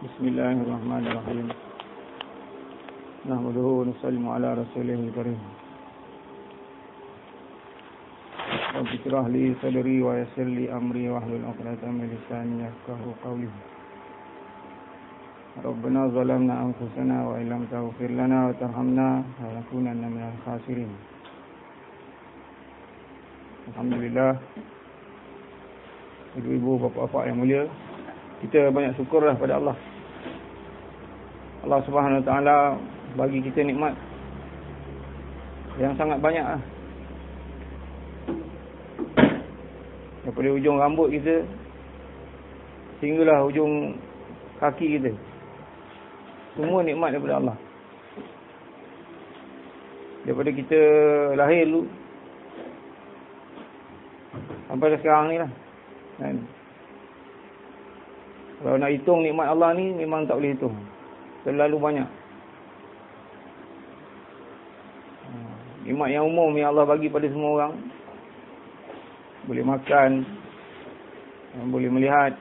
Bismillahirrahmanirrahim. Nahmaduhu wa nusallimu ala rasulihil karim. Rabbi shrah li sadri wa yassir li amri wahlul 'uqdatam min lisani yafqahu qawli. Rabbana zalamna anfusana wa illam taghfir lana wa tarhamna lanakunanna minal khasirin. Alhamdulillah. Ibu-ibu, bapa-bapa yang mulia, kita banyak syukurlah pada Allah. Allah Subhanahu Wa Taala bagi kita nikmat yang sangat banyak lah. Daripada ujung rambut kita sehinggalah ujung kaki kita, semua nikmat daripada Allah. Daripada kita lahir dulu sampai sekarang ni lah kan? Kalau nak hitung nikmat Allah ni memang tak boleh hitung, terlalu banyak. Nikmat yang umum yang Allah bagi pada semua orang, boleh makan, boleh melihat,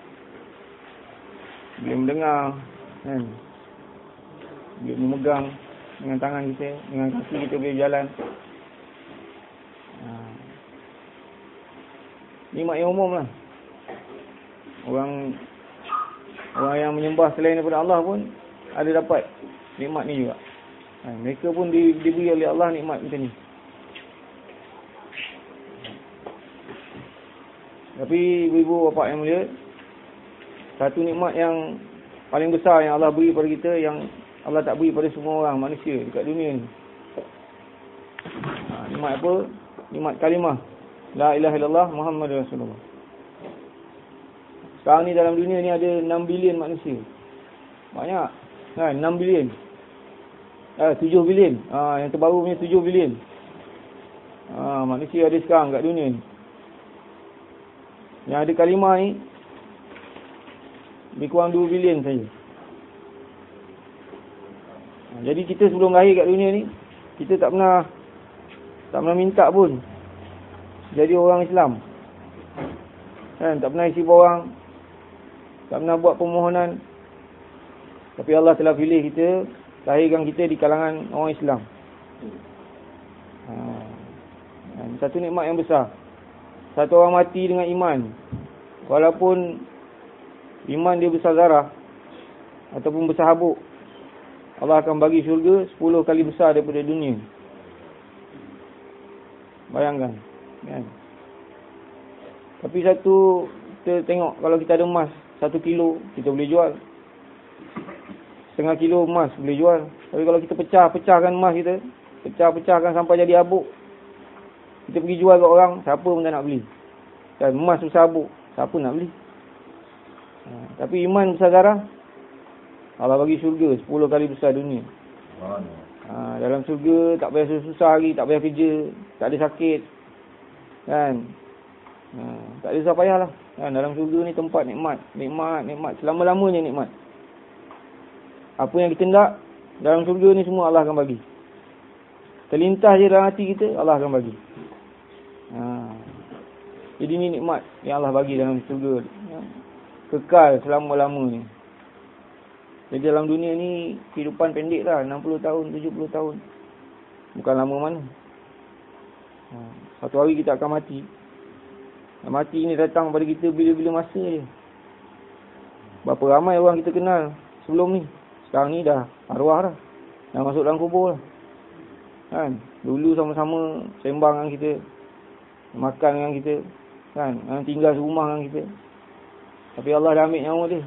boleh mendengar kan? Boleh memegang dengan tangan kita, dengan kaki kita boleh jalan. Nikmat yang umum lah. Orang yang menyembah selain daripada Allah pun ada dapat nikmat ni juga. Mereka pun diberi oleh Allah nikmat macam ni. Tapi ibu-ibu bapa yang mulia, satu nikmat yang paling besar yang Allah beri pada kita, yang Allah tak beri pada semua orang manusia dekat dunia ni. Nikmat apa? Nikmat kalimah La ilaha illallah Muhammadur Rasulullah. Sekarang ni dalam dunia ni ada 6 bilion manusia. Banyak kan? 6 bilion. 7 bilion. Yang terbaru punya 7 bilion. Manusia ada sekarang kat dunia ni. Yang ada kalimah ni lebih kurang 2 bilion saja. Jadi kita sebelum lahir kat dunia ni, kita tak pernah minta pun jadi orang Islam kan? Tak pernah isi borang, tak pernah buat permohonan. Tapi Allah telah pilih kita, lahirkan kita di kalangan orang Islam. Satu nikmat yang besar. Satu orang mati dengan iman, walaupun iman dia besar zarah ataupun besar habuk, Allah akan bagi syurga 10 kali besar daripada dunia. Bayangkan kan? Tapi satu, kita tengok kalau kita ada emas 1 kilo, kita boleh jual. Setengah kilo emas boleh jual. Tapi kalau kita pecahkan emas kita, pecahkan sampai jadi habuk, kita pergi jual kat orang, siapa pun tak nak beli. Dan emas besar habuk, siapa nak beli? Tapi iman besar zarah, Allah bagi syurga 10 kali besar dunia. Dalam syurga tak payah susah lagi, tak payah kerja, tak ada sakit kan? Tak ada susah payah lah kan? Dalam syurga ni tempat nikmat, selama-lamanya nikmat. Apa yang kita nak dalam syurga ni semua Allah akan bagi. Terlintas je dalam hati kita, Allah akan bagi. Jadi ni nikmat yang Allah bagi dalam syurga, kekal selama-lamanya. Jadi dalam dunia ni kehidupan pendek lah, 60 tahun, 70 tahun. Bukan lama mana. Satu hari kita akan mati. Mati ni datang pada kita bila-bila masa je. Berapa ramai orang kita kenal sebelum ni, sekarang ni dah arwah dah, dah masuk dalam kubur lah kan? Dulu sama-sama sembang dengan kita, makan dengan kita kan, tinggal serumah dengan kita. Tapi Allah dah ambil nyawa dia.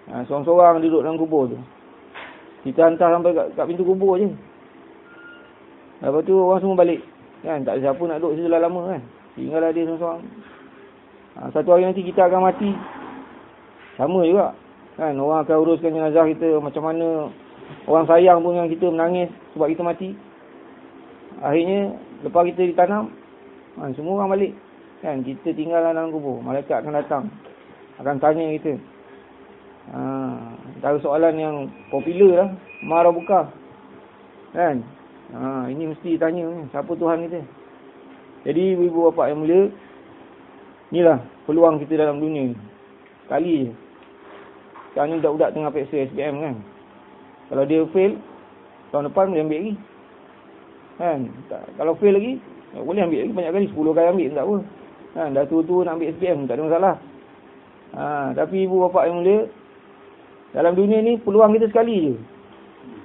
Seorang-seorang duduk dalam kubur tu. Kita hantar sampai kat pintu kubur je. Lepas tu orang semua balik kan? Tak ada siapa nak duduk situ lama kan? Tinggallah dia seorang-seorang. Satu hari nanti kita akan mati. Sama juga kan? Orang akan uruskan jenazah kita. Macam mana orang sayang pun dengan kita menangis sebab kita mati. Akhirnya lepas kita ditanam, semua orang balik kan? Kita tinggal dalam kubur. Malaikat akan datang, akan tanya kita. Antara soalan yang popular lah, marah buka kan? Ini mesti ditanya, siapa Tuhan kita. Jadi ibu bapa yang mulia, inilah peluang kita dalam dunia ni. Sekali je. Sekarang ni budak-budak tengah periksa SPM kan. Kalau dia fail, tahun depan boleh ambil lagi. Kan? Kalau fail lagi, boleh ambil lagi banyak kali. 10 kali ambil tak apa. Kan? Dah tua-tua nak ambil SPM, tak ada masalah. Tapi ibu bapa yang mulia, dalam dunia ni peluang kita sekali je.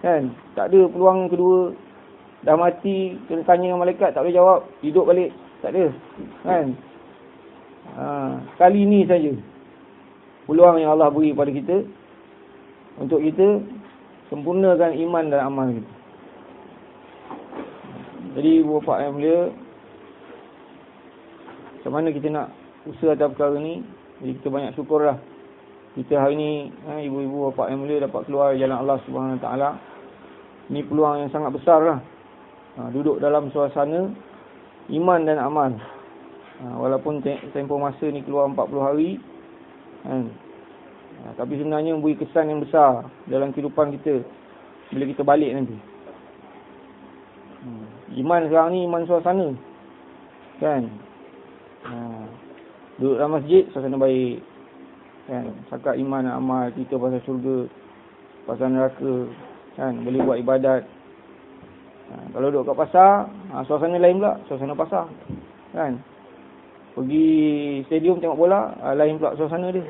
Kan? Tak ada peluang kedua. Dah mati, kena tanya dengan malaikat, tak boleh jawab. Hidup balik, tak ada. Kan? Kali ni saja peluang yang Allah beri pada kita untuk kita sempurnakan iman dan amal kita. Jadi ibu bapa yang mulia, macam mana kita nak usaha atas perkara ni? Jadi kita banyak syukurlah. Kita hari ni ibu-ibu bapa yang mulia dapat keluar jalan Allah Subhanahu Wa Taala. Ini peluang yang sangat besar lah. Duduk dalam suasana iman dan amal. Walaupun tempoh masa ni keluar 40 hari kan? Tapi sebenarnya memberi kesan yang besar dalam kehidupan kita bila kita balik nanti. Iman sekarang ni iman suasana kan. Duduk dalam masjid suasana baik kan, cakap iman dan amal, cerita pasal syurga, pasal neraka kan, boleh buat ibadat. Kalau duduk kat pasar, suasana lain pula, suasana pasar kan. Pergi stadium tengok bola, lain pula suasana dia.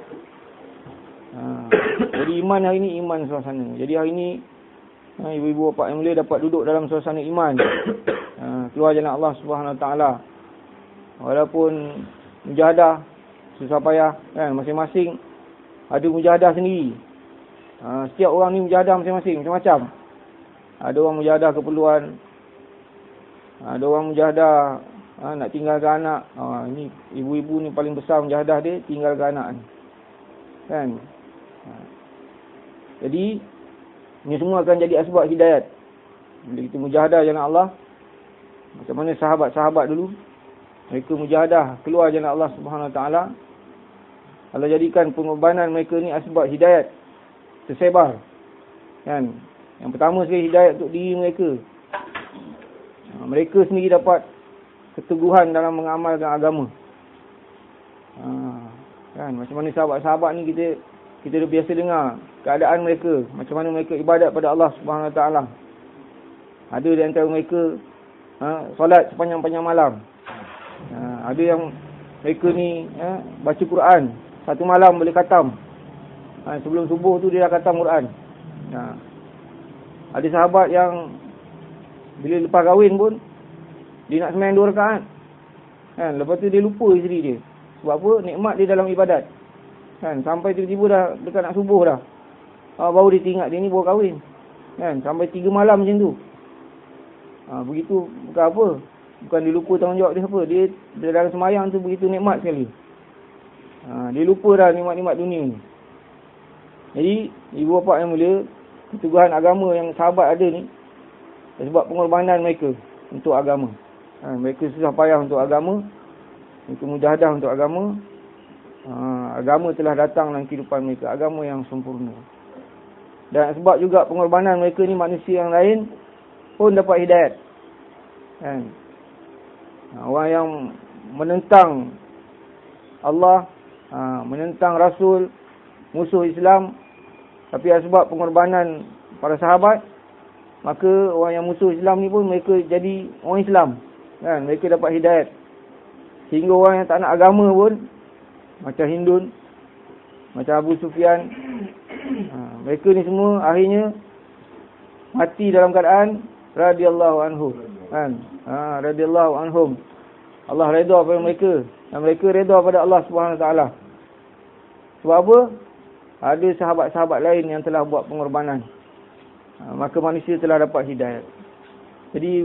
Jadi iman hari ni iman suasana. Jadi hari ni ibu-ibu bapa yang mulia dapat duduk dalam suasana iman. Keluar jalan Allah Subhanahu Wa Taala. Walaupun mujahadah susah payah kan, masing-masing ada mujahadah sendiri. Setiap orang ni mujahadah masing-masing, macam-macam. Ada orang mujahadah keperluan, ada orang mujahadah nak tinggalkan anak. Ini ibu-ibu ni paling besar mujahadah dia, tinggalkan anak ni kan. Jadi ini semua akan jadi asbab hidayat. Bila kita mujahadah jalan Allah, macam mana sahabat-sahabat dulu, mereka mujahadah keluar jalan Allah Subhanahu Wa Taala, Allah jadikan pengorbanan mereka ni asbab hidayat tersebar kan. Yang pertama sekali hidayat untuk diri mereka. Mereka sendiri dapat keteguhan dalam mengamalkan agama. Kan, macam mana sahabat-sahabat ni kita dah biasa dengar keadaan mereka, macam mana mereka ibadat pada Allah Subhanahu Wa Taala. Ada di antara mereka solat sepanjang-panjang malam. Ada yang mereka ni baca Quran satu malam boleh khatam. Sebelum subuh tu dia dah khatam Quran. Ada sahabat yang bila lepas kahwin pun dia nak sembahyang 2 rakaat kan, lepas tu dia lupa isteri dia. Sebab apa? Nikmat dia dalam ibadat kan, sampai tiba-tiba dah dekat nak subuh dah, baru dia teringat dia ni baru kahwin kan, sampai 3 malam macam tu. Begitu bukan apa, bukan dia lupa tanggungjawab dia apa, dia dalam sembahyang tu begitu nikmat sekali. Dia lupa dah nikmat-nikmat dunia ni. Jadi ibu bapa yang mulia, keteguhan agama yang sahabat ada ni sebab pengorbanan mereka untuk agama. Mereka susah payah untuk agama, untuk mujahadah untuk agama. Agama telah datang dalam kehidupan mereka, agama yang sempurna. Dan sebab juga pengorbanan mereka ni, manusia yang lain pun dapat hidayat kan. Orang yang menentang Allah, menentang Rasul, musuh Islam, tapi sebab pengorbanan para sahabat, maka orang yang musuh Islam ni pun mereka jadi orang Islam kan, mereka dapat hidayat. Sehingga orang yang tak nak agama pun, macam Hindun, macam Abu Sufyan, mereka ni semua akhirnya mati dalam keadaan radhiyallahu anhu kan. Radhiyallahu anhum, Allah redha pada mereka dan mereka redha pada Allah Subhanahu Wa Taala. Sebab apa? Ada sahabat-sahabat lain yang telah buat pengorbanan, maka manusia telah dapat hidayat. Jadi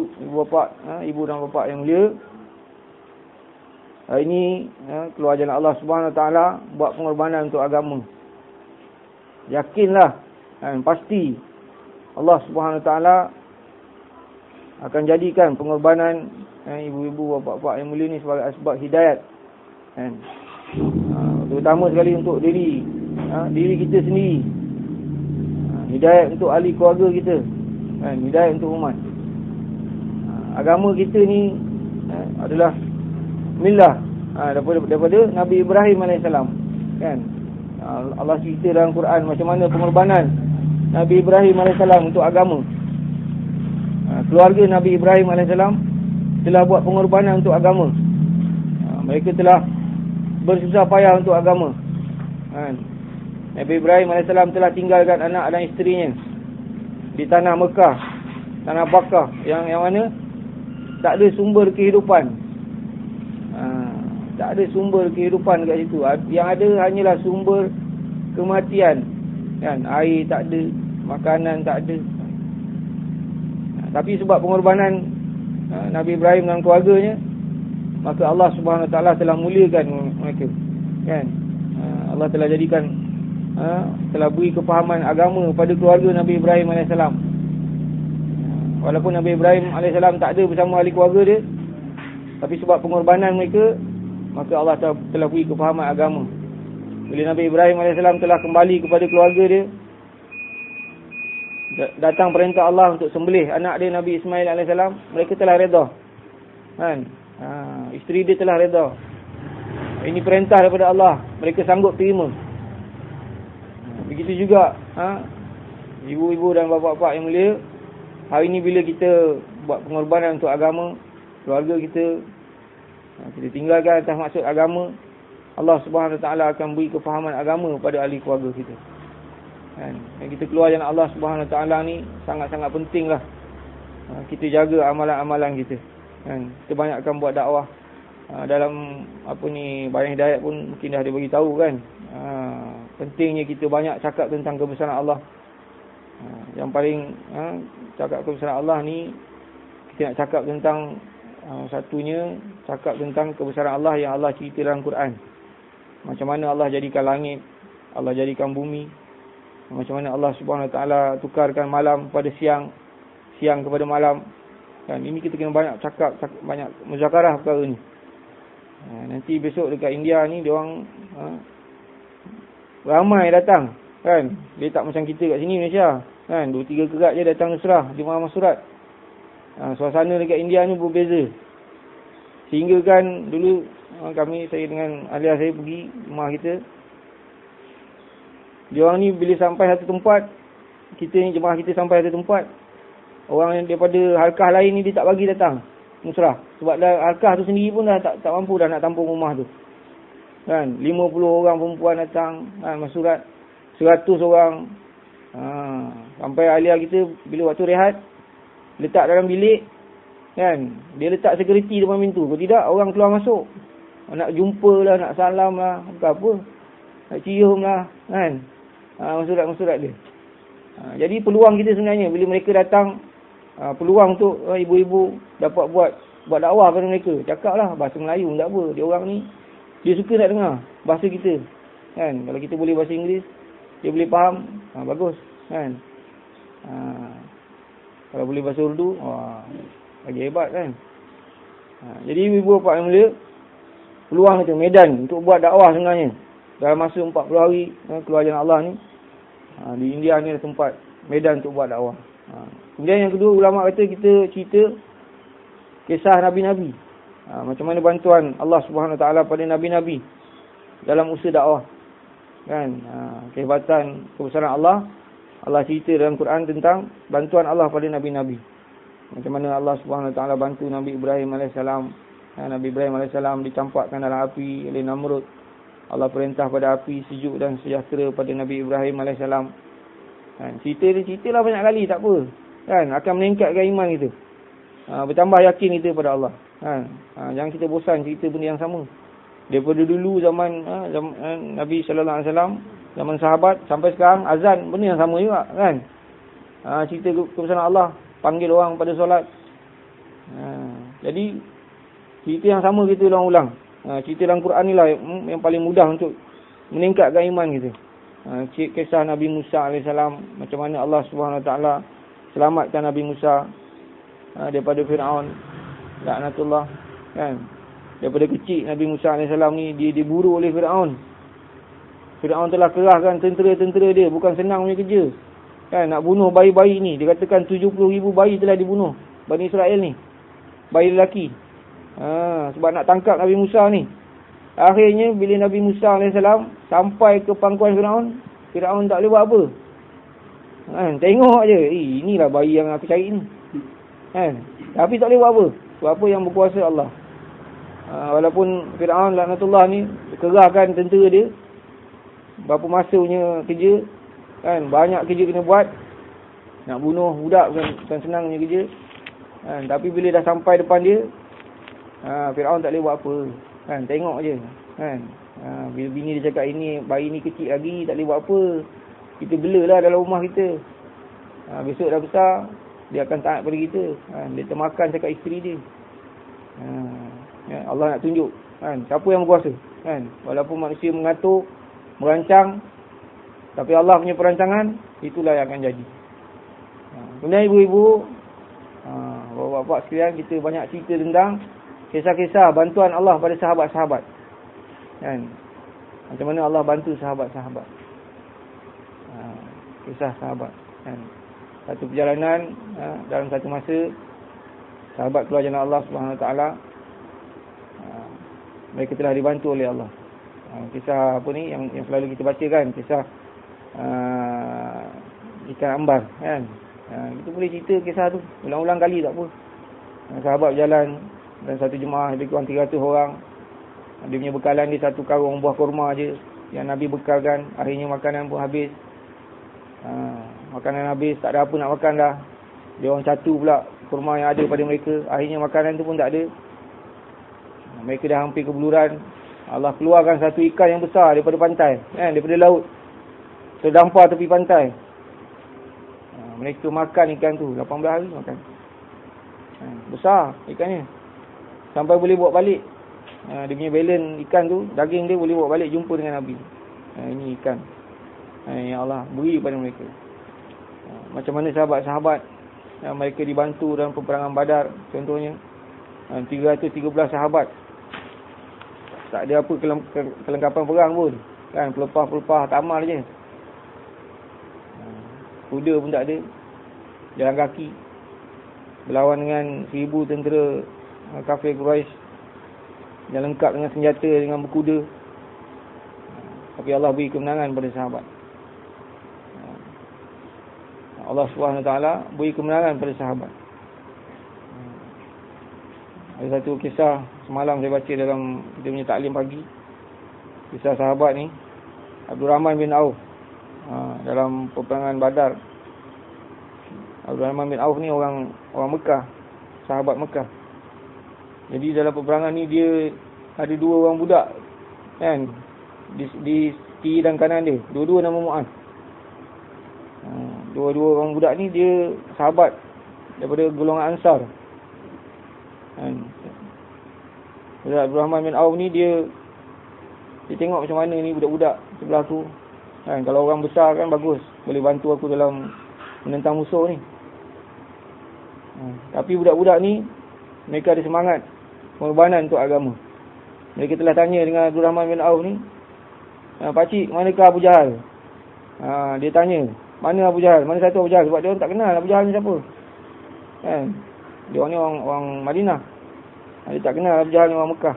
ibu dan bapa yang mulia, hari ini keluar jalan Allah Subhanahu Wa Taala, buat pengorbanan untuk agama. Yakinlah kan, pasti Allah Subhanahu Wa Taala akan jadikan pengorbanan ibu-ibu bapa-bapa yang mulia ni sebagai asbab hidayat kan. Terutama sekali untuk diri kita sendiri, hidayat untuk ahli keluarga kita kan, hidayat untuk umat. Agama kita ni adalah millah daripada Nabi Ibrahim AS kan. Allah cerita dalam Quran macam mana pengorbanan Nabi Ibrahim AS untuk agama. Keluarga Nabi Ibrahim AS telah buat pengorbanan untuk agama. Mereka telah bersusah payah untuk agama. Nabi Ibrahim AS telah tinggalkan anak dan isterinya di tanah Mekah, tanah Bakah, yang mana tak ada sumber kehidupan. Tak ada sumber kehidupan kat situ. Yang ada hanyalah sumber kematian. Kan, air tak ada, makanan tak ada. Tapi sebab pengorbanan Nabi Ibrahim dan keluarganya, maka Allah Subhanahu Wa Taala telah muliakan mereka. Kan? Allah telah jadikan telah beri kefahaman agama pada keluarga Nabi Ibrahim AS. Walaupun Nabi Ibrahim AS tak ada bersama ahli keluarga dia, tapi sebab pengorbanan mereka, maka Allah telah beri kefahaman agama. Bila Nabi Ibrahim AS telah kembali kepada keluarga dia, datang perintah Allah untuk sembelih anak dia Nabi Ismail AS, mereka telah reda. Kan? Isteri dia telah reda. Ini perintah daripada Allah, mereka sanggup terima. Begitu juga ibu-ibu dan bapa-bapa yang mulia, hari ini bila kita buat pengorbanan untuk agama, keluarga kita tinggalkan atas maksud agama, Allah Subhanahu Wa Taala akan beri kefahaman agama pada ahli keluarga kita. Kan? Dan kita keluar jalan Allah Subhanahu Wa Taala ni sangat-sangat pentinglah. Kita jaga amalan-amalan kita. Kan? Kita banyakkan buat dakwah. Dalam Bayang Hidayat pun mungkin dah dibagi tahu kan. Pentingnya kita banyak cakap tentang kebesaran Allah. Yang paling cakap kebesaran Allah ni, kita nak cakap tentang satunya, cakap tentang kebesaran Allah yang Allah cerita dalam Quran. Macam mana Allah jadikan langit, Allah jadikan bumi, macam mana Allah Subhanahu Wa Taala tukarkan malam pada siang, siang kepada malam. Kan, ini kita kena banyak cakap banyak muzakarah perkara ni. Nanti besok dekat India ni diorang ramai datang, kan. Dia tak macam kita kat sini Malaysia, kan. 2-3 kerat je datang Nusrah, 5 surat. Suasana dekat India ni berbeza. Sehingga kan dulu saya dengan ahli saya pergi rumah kita. Diorang ni bila sampai satu tempat, kita ni jemaah kita sampai satu tempat, orang yang daripada halkah lain ni dia tak bagi datang Nusrah. Sebab dah halkah tu sendiri pun dah tak mampu dah nak tampung rumah tu. Kan, 50 orang perempuan datang, surat 100 orang. Sampai ahli kita bila waktu rehat letak dalam bilik, kan, dia letak security depan pintu. Kalau tidak orang keluar masuk. Nak jumpa lah, nak salam lah, bukan apa, nak cium lah, kan. Masurat dia. Jadi peluang kita sebenarnya bila mereka datang, peluang untuk ibu-ibu dapat buat dakwah pada mereka. Cakaplah bahasa Melayu, tak apa. Dia orang ni dia suka nak dengar bahasa kita. Kan, kalau kita boleh bahasa Inggeris, dia boleh faham, bagus, kan. Kalau boleh bahasa Urdu, lagi hebat, kan. Jadi ibu bapa yang mulia, peluang itu medan untuk buat dakwah sebenarnya. Dalam masa 40 hari keluar jalan Allah ni, di India ni ada tempat medan untuk buat dakwah. Kemudian yang kedua, ulama kata kita cerita kisah Nabi-Nabi. Macam mana bantuan Allah Subhanahu Wa Taala pada Nabi-Nabi dalam usaha dakwah. Kan, kehebatan kebesaran Allah. Allah cerita dalam Quran tentang bantuan Allah pada Nabi-Nabi. Macam mana Allah Subhanahu Wa Taala bantu Nabi Ibrahim AS. Nabi Ibrahim AS dicampakkan dalam api oleh Namrud. Allah perintah pada api sejuk dan sejahtera pada Nabi Ibrahim AS. Kan, ceritalah banyak kali, tak apa. Kan, akan meningkatkan iman kita. Bertambah yakin kita pada Allah. Kan, jangan kita bosan cerita benda yang sama. Daripada dulu zaman Nabi sallallahu alaihi wasallam, zaman sahabat sampai sekarang azan benda yang sama juga, kan. Cerita kebesaran Allah, panggil orang pada solat. Jadi cerita yang sama kita ulang-ulang. Cerita dalam Quran ni lah yang paling mudah untuk meningkatkan iman kita. Kisah Nabi Musa AS, macam mana Allah Subhanahu Wa Taala selamatkan Nabi Musa daripada Fir'aun, laknatullah, kan. Daripada kecil Nabi Musa AS ni dia diburu oleh Fir'aun. Fir'aun telah kerahkan tentera-tentera dia, bukan senang punya kerja. Kan, nak bunuh bayi-bayi ni. Dia katakan 70,000 bayi telah dibunuh Bani Israel ni, bayi lelaki. Sebab nak tangkap Nabi Musa ni. Akhirnya bila Nabi Musa AS sampai ke pangkuan Firaun, Firaun tak boleh buat apa. Tengok je, inilah bayi yang aku cari ni. Tapi tak boleh buat apa. Sebab apa? Yang berkuasa Allah. Walaupun Firaun laknatullah ni kerahkan tentera dia, berapa masa punya kerja, banyak kerja kena buat. Nak bunuh budak bukan senangnya kerja. Tapi bila dah sampai depan dia, Firaun tak boleh buat apa. Tengok je. Bila bini dia cakap ini bayi ni kecil lagi, tak boleh buat apa. Kita belalah dalam rumah kita. Besok dah besar, dia akan taat pada kita. Dia termakan cakap isteri dia. Allah nak tunjuk siapa yang berkuasa. Walaupun manusia mengatur, merancang, tapi Allah punya perancangan, itulah yang akan jadi. Kemudian ibu-ibu, bapak-bapak sekalian, kita banyak cerita tentang kisah-kisah bantuan Allah pada sahabat-sahabat. Macam mana Allah bantu sahabat-sahabat. Kisah sahabat. Satu perjalanan, dalam satu masa, sahabat keluar jalan Allah SWT, mereka telah dibantu oleh Allah. Kisah apa ni yang selalu kita baca kan, kisah ikan ambar kan. Kita boleh cerita kisah tu ulang-ulang kali tak apa. Sahabat berjalan dan satu jemaah lebih kurang 300 orang. Dia punya bekalan dia satu karung buah kurma je yang Nabi bekalkan. Akhirnya makanan pun habis. Makanan habis, tak ada apa nak makan dah. Dia orang catu pula kurma yang ada pada mereka. Akhirnya makanan tu pun tak ada. Mereka dah hampir kebuluran. Allah keluarkan satu ikan yang besar daripada pantai, daripada laut, terdampar tepi pantai. Mereka makan ikan tu 18 hari makan. Besar ikannya, sampai boleh bawa balik. Dia punya belen ikan tu, daging dia boleh bawa balik jumpa dengan Nabi. Ini ikan yang Allah beri kepada mereka. Macam mana sahabat-sahabat mereka dibantu dalam peperangan Badar contohnya. 313 sahabat, tak ada apa kelengkapan perang pun kan, pelepah-pelepah tamal je. Kuda pun tak ada, jalan kaki berlawan dengan 1000 tentera kafir Quraisy yang lengkap dengan senjata, dengan berkuda. Tapi Allah beri kemenangan pada sahabat. Allah SWT beri kemenangan pada sahabat. Ada satu kisah semalam saya baca dalam kita punya taklim pagi. Kisah sahabat ni, Abdul Rahman bin Auf, dalam peperangan Badar. Abdul Rahman bin Auf ni orang Mekah, sahabat Mekah. Jadi dalam peperangan ni dia ada 2 orang budak kan, di kiri dan kanan dia, dua-dua nama Mu'az. Dua-dua orang budak ni dia sahabat daripada golongan Ansar. Abdul Rahman bin Auf ni dia tengok macam mana ni budak-budak sebelah tu kan, kalau orang besar kan bagus, boleh bantu aku dalam menentang musuh ni. Tapi budak-budak ni mereka ada semangat pengorbanan untuk agama. Mereka telah tanya dengan Abdul Rahman bin Auf ni, "Pakcik, manakah Abu Jahal?" Dia tanya, "Mana Abu Jahal? Mana satu Abu Jahal?" Sebab dia orang tak kenal Abu Jahal ni siapa kan. Dia orang ni orang Madinah. Dia tak kenal Abu Jahal ni orang Mekah.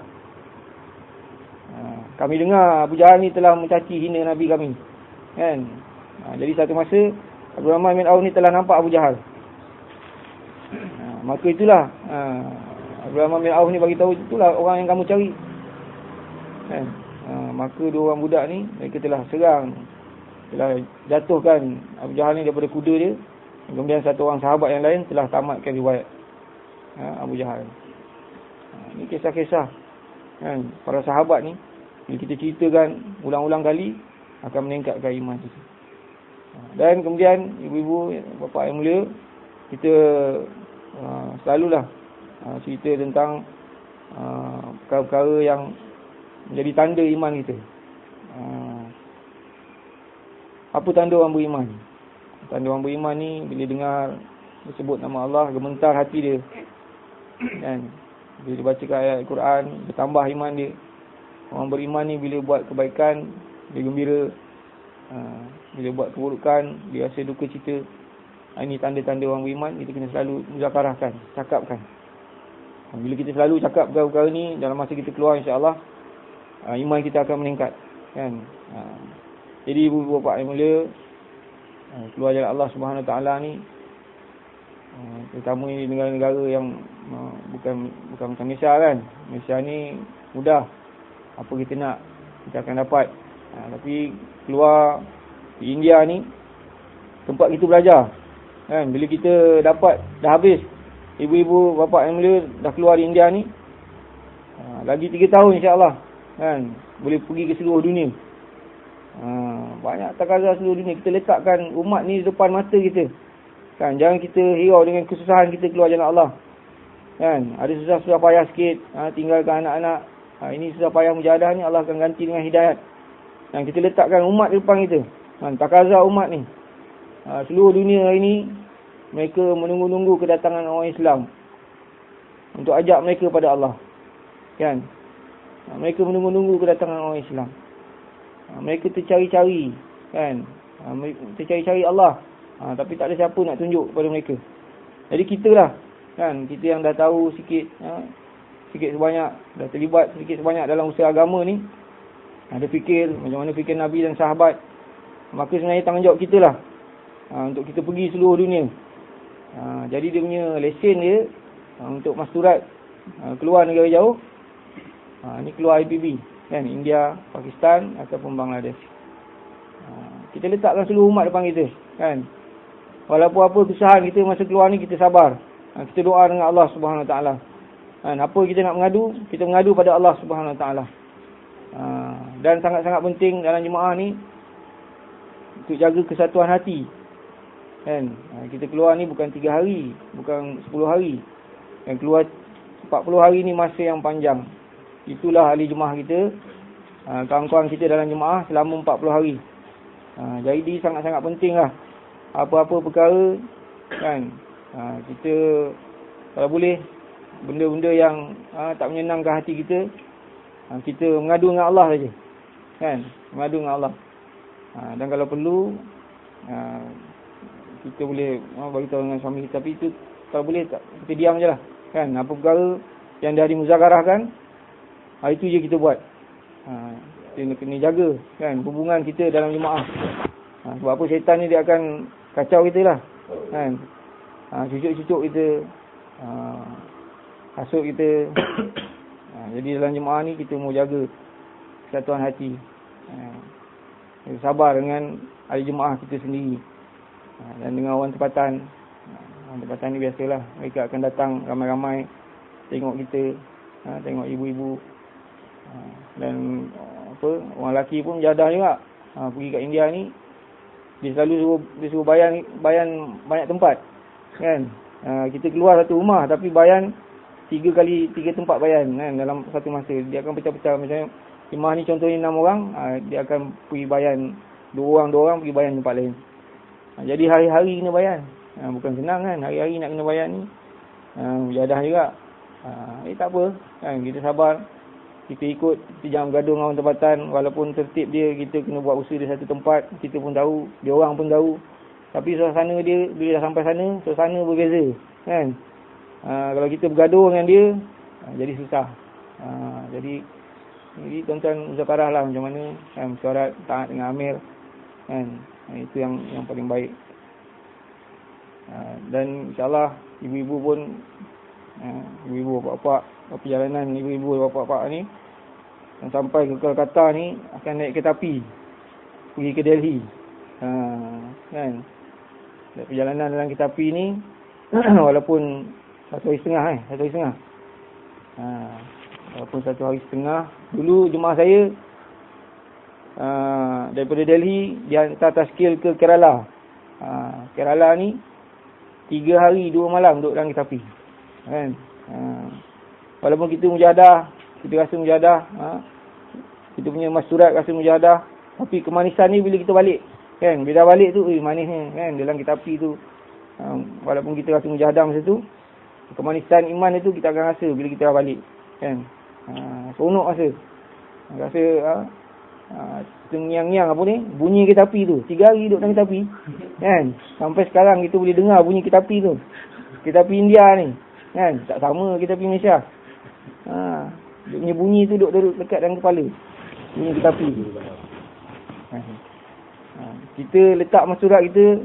Kami dengar Abu Jahal ni telah mencaci hina Nabi kami kan. Jadi satu masa Abdul Rahman bin Auf ni telah nampak Abu Jahal. Maka itulah Abdul Rahman bin Auf ni bagi tahu, itulah orang yang kamu cari kan. Maka 2 orang budak ni mereka telah serang, telah jatuhkan Abu Jahal ni daripada kuda dia. Kemudian satu orang sahabat yang lain telah tamatkan riwayat Abu Jahal. Ini kisah-kisah kan, para sahabat ni bila kita ceritakan ulang-ulang kali akan meningkatkan iman kita. Dan kemudian ibu-ibu, bapa yang mulia, kita selalulah cerita tentang perkara-perkara yang menjadi tanda iman kita. Apa tanda orang beriman? Tanda orang beriman ni bila dengar disebut nama Allah, gemetar hati dia kan. Bila dibacakan ayat Al-Quran, bertambah iman dia. Orang beriman ni bila buat kebaikan, dia gembira. Bila buat keburukan, dia rasa duka cita. Ini tanda-tanda orang beriman. Kita kena selalu muzakarahkan, cakapkan. Bila kita selalu cakap perkara-perkara ni dalam masa kita keluar, insya-Allah iman kita akan meningkat, kan. Jadi ibu-ibu bapa yang mulia, keluar jalan Allah Subhanahu Wa Taala ni, terutama di negara-negara yang bukan macam Malaysia, kan. Malaysia ni mudah, apa kita nak kita akan dapat. Tapi keluar di India ni tempat kita belajar, kan. Bila kita dapat dah habis, ibu-ibu bapa yang mulia dah keluar di India ni, lagi 3 tahun insya-Allah, kan, boleh pergi ke seluruh dunia. Banyak takaran seluruh dunia. Kita letakkan umat ni di depan mata kita, kan. Jangan kita hirau dengan kesusahan kita keluar jalan Allah, kan. Ada susah payah sikit, tinggalkan anak-anak, ini susah payah mujahadah ni Allah akan ganti dengan hidayat. Dan kita letakkan umat di depan kita, kan. Takaran umat ni, seluruh dunia hari ni mereka menunggu-nunggu kedatangan orang Islam untuk ajak mereka pada Allah, kan. Mereka menunggu-nunggu kedatangan orang Islam. Mereka tercari-cari, kan. Tercari-cari Allah, tapi tak ada siapa nak tunjuk kepada mereka. Jadi kita lah, kan, kita yang dah tahu sikit, sikit sebanyak, dah terlibat sikit sebanyak dalam usaha agama ni, ada fikir macam mana fikir Nabi dan sahabat, maka sebenarnya tanggungjawab kita lah, untuk kita pergi seluruh dunia. Jadi dia punya lesen dia, untuk masturat keluar negara jauh, ni keluar IPB, kan, India, Pakistan ataupun Bangladesh. Kita letakkan seluruh umat depan kita, kan. Walaupun apa kesusahan kita masa keluar ni, kita sabar. Kita doa dengan Allah Subhanahu Wa Taala. Apa kita nak mengadu, kita mengadu pada Allah Subhanahu Wa Taala. Dan sangat-sangat penting dalam jemaah ni untuk jaga kesatuan hati, kan. Kita keluar ni bukan 3 hari, bukan 10 hari, dan keluar 40 hari ni masa yang panjang. Itulah ahli jemaah kita, kawan-kawan kita dalam jemaah selama 40 hari. Jadi sangat-sangat penting lah, apa-apa perkara, kan, kita kalau boleh benda-benda yang tak menyenangkan hati kita, kita mengadu dengan Allah saja, kan, mengadu dengan Allah. Dan kalau perlu, kita boleh beritahu dengan suami kita, tapi itu kalau boleh kita diam je lah, kan. Apa perkara yang dah dimuzakarahkan, itu je kita buat. Kita kena jaga, kan, hubungan kita dalam jemaah. Sebab apa, syaitan ni dia akan kacau kita lah, kan. Cucuk-cucuk kita, hasut kita. Jadi dalam jemaah ni kita mau jaga kesatuan hati, sabar dengan ahli jemaah kita sendiri, dan dengan orang tempatan. Orang tempatan ni biasalah, mereka akan datang ramai-ramai tengok kita, tengok ibu-ibu. Dan orang lelaki pun jadah juga, pergi kat India ni, dia selalu suruh bayan banyak tempat, kan. Kita keluar satu rumah tapi bayan 3 tempat bayan, kan, dalam satu masa. Dia akan pecah-pecah. Macam jemaah ni contohnya 6 orang, dia akan pergi bayan 2 orang pergi bayan tempat lain. Jadi hari-hari kena bayan, bukan senang, kan, hari-hari nak kena bayan ni. Jadah juga. Tak apa, kan, kita sabar. Kita ikut, kita jangan bergaduh dengan orang tempatan. Walaupun tertib dia, kita kena buat usaha di satu tempat. Kita pun tahu, dia orang pun tahu. Tapi suasana dia, bila dah sampai sana, suasana berbeza, kan. Kalau kita bergaduh dengan dia, jadi susah. Jadi tuan-tuan muzakarah lah macam mana, kan, mesyuarat, taat dengan amir, kan. Itu yang paling baik. Dan insyaAllah ibu-ibu pun, ibu-ibu bapak-bapak, perjalanan ibu-ibu bapak-bapak ni yang sampai ke Kolkata ni akan naik kereta api pergi ke Delhi, kan. Perjalanan dalam kereta api ni walaupun 1 hari setengah, walaupun 1 hari setengah. Dulu jemaah saya daripada Delhi dia hantar taskil ke Kerala. Kerala ni 3 hari 2 malam duduk dalam kereta api, kan. Walaupun kita mujahadah, kita rasa mujahadah, kita punya masturat rasa mujahadah, tapi kemanisan ni bila kita balik, kan, bila balik tu manisnya, kan, dalam kereta api tu. Walaupun kita rasa mujahadah masa tu, kemanisan iman itu kita akan rasa bila kita balik, kan. Seronok rasa tengiang-ngiang apa ni, bunyi kereta api tu. 3 hari duduk dalam kereta api, kan. Sampai sekarang kita boleh dengar bunyi kereta api tu. Kereta api India ni, kan, tak sama kereta api Malaysia. Dia punya bunyi tu duduk dekat dalam kepala. Bunyi tetapi. Kita letak masturat kita,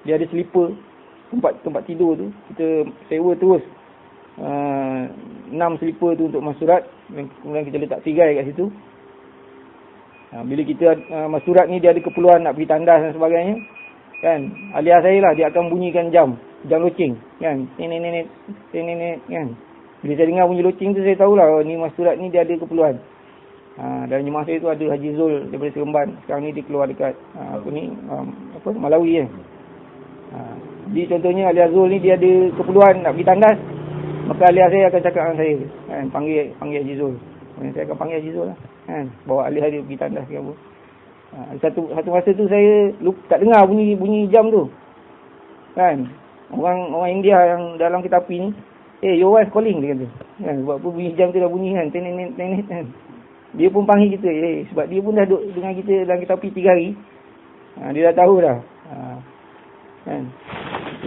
dia ada slipper, tempat tidur tu. Kita sewa terus 6 slipper tu untuk masturat. Kemudian kita letak tirai kat situ. Bila kita masturat ni dia ada keperluan nak pergi tandas dan sebagainya, kan, alias saya lah, dia akan bunyikan jam loceng, kan, nenek kan. Bila saya dengar bunyi loceng tu, saya tahulah ni masturat ni dia ada keperluan. Dan jemaah saya tu ada Haji Zul daripada Seremban. Sekarang ni dia keluar dekat Malawi kan. Jadi contohnya alias Zul ni dia ada keperluan nak pergi tandas, maka alias saya akan cakap dengan saya, kan, panggil Haji Zul. Saya akan panggil Haji Zul lah, kan, bawa alias dia pergi tandas ke apa. Satu masa tu saya tak dengar bunyi jam tu, kan. Orang India yang dalam kereta api ni, your wife calling, dia kata, kan, sebab apa bunyi jam tu dah bunyi, kan, tenet kan. Dia pun panggil kita, sebab dia pun dah duduk dengan kita dalam kereta api 3 hari. Dia dah tahu dah, kan.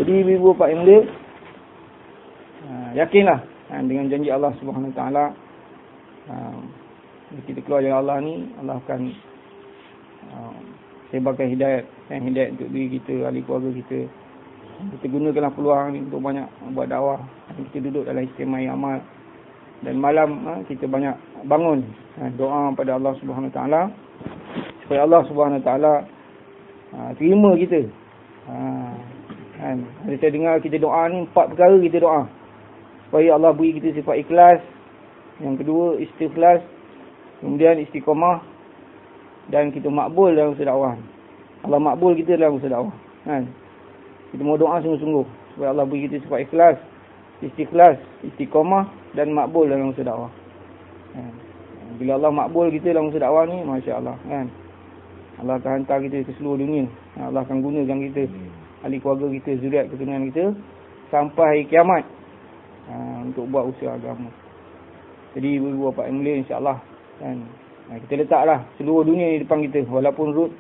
Jadi ibu bapa yang mulia, yakinlah, dengan janji Allah Subhanahu Wa Taala, kita keluar jalan Allah ni, Allah akan sebarkan hidayat untuk diri kita, ahli keluarga kita. Kita gunakanlah peluang ni untuk banyak buat dakwah. Kita duduk dalam istimewa amal, dan malam kita banyak bangun doa pada Allah Subhanahu Wa Taala, supaya Allah Subhanahu Wa Taala terima kita. Kan, saya dengar kita doa ni 4 perkara kita doa, supaya Allah beri kita sifat ikhlas, yang kedua istikhlas, kemudian istiqamah, dan kita makbul dalam usaha dakwah. Allah makbul kita dalam usaha dakwah, kan. Kita mau doa sungguh-sungguh supaya Allah beri kita sifat ikhlas, istikhlas, istiqamah, dan makbul dalam usaha dakwah. Bila Allah makbul kita dalam usaha dakwah ni, masya-Allah, kan, Allah akan hantar kita ke seluruh dunia. Allah akan gunakan kita, ahli keluarga kita, zuriat keturunan kita, sampai kiamat, untuk buat usaha agama. Jadi ibu-ibu bapa yang mulia, insya-Allah, kan, kita letaklah seluruh dunia di depan kita. Walaupun root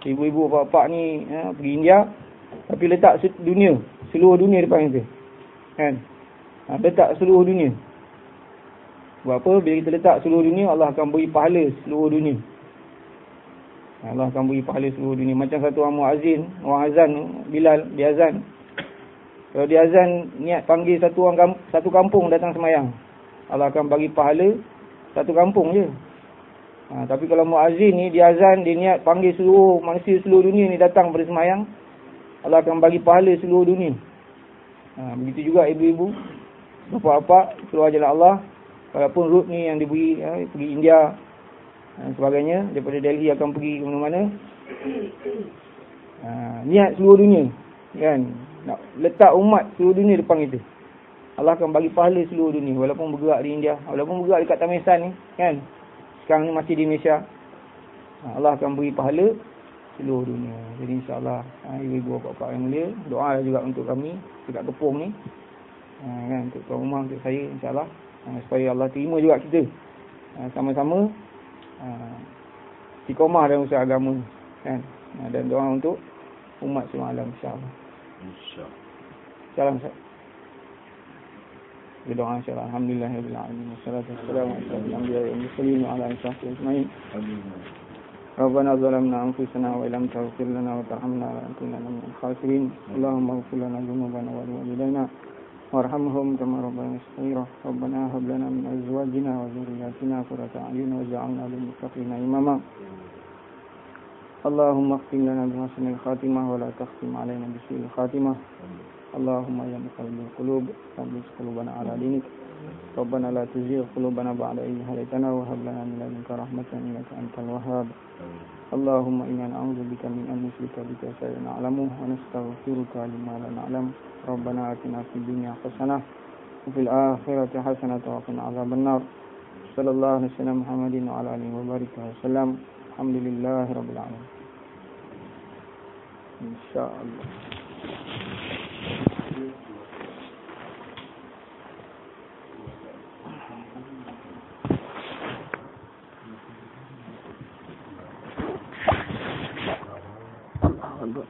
ibu-ibu bapa ni pergi India, tapi letak seluruh dunia depan kita, kan. Letak seluruh dunia. Sebab apa? Bila kita letak seluruh dunia, Allah akan beri pahala seluruh dunia. Allah akan beri pahala seluruh dunia. Macam satu orang muazzin, orang azan, Bilal, dia azan. Kalau dia azan, niat panggil satu kampung datang semayang, Allah akan bagi pahala satu kampung je. Tapi kalau muazzin ni, dia azan, dia niat panggil seluruh manusia seluruh dunia ni datang pada semayang, Allah akan bagi pahala seluruh dunia. Begitu juga ibu-ibu, bapa-bapa, keluar jalan Allah. Walaupun route ni yang diberi, pergi India dan sebagainya, daripada Delhi akan pergi ke mana-mana, niat seluruh dunia, kan, nak letak umat seluruh dunia depan kita, Allah akan bagi pahala seluruh dunia. Walaupun bergerak di India, walaupun bergerak dekat Tamisan ni, kan, sekarang ni masih di Malaysia, Allah akan beri pahala seluruh dunia. Jadi insya-Allah, ibu-ibu bapa yang mulia, doa juga untuk kami dekat Kepong ni, kan, untuk tuan rumah, untuk saya, insya-Allah, supaya Allah terima juga kita, sama-sama istiqamah dalam usaha agama, kan, dan doa untuk umat semalam, insya-Allah. Salam. Berdoa insya-Allah. Alhamdulillahirabbil alamin. Wassalatu wassalamu ala anbiya'i wal mursalin wa ala alihi ajma'in. Rabbana zalamna anfusana wa illam taghfir lana wa tarhamna lanakunanna minal khasirin. Allahumma ighfir lana dhunubana wa liwalidayna warhamhum kama rabbayana shaghira. Rabbana hab lana min azwajina wa dhurriyyatina qurrata a'yun waj'alna lil muttaqina imama. Allahumma ighfir lana bi husnil khatimah wa la takhtim alaina bi su'il khatimah. Allahumma ya muqallibal qulub tsabbit qulubana ala dinik. Rabbana la tuzigh qulubana ba'da idh hadaytana wa hab lana min ladunka rahmatan innaka antal wahhab. Allahumma inna na'udzubika min an nushrika bika shay'an na'lamu wa nastaghfiruka lima la na'lam. Rabbana atina fid dunya hasanah wa fil akhirati hasanah wa qina adzabannar. Sallallahu alaihi wasallam Muhammadin wa ala alihi wa baraka wasallam. Alhamdulillahirabbil alamin. Insyaallah. Allah.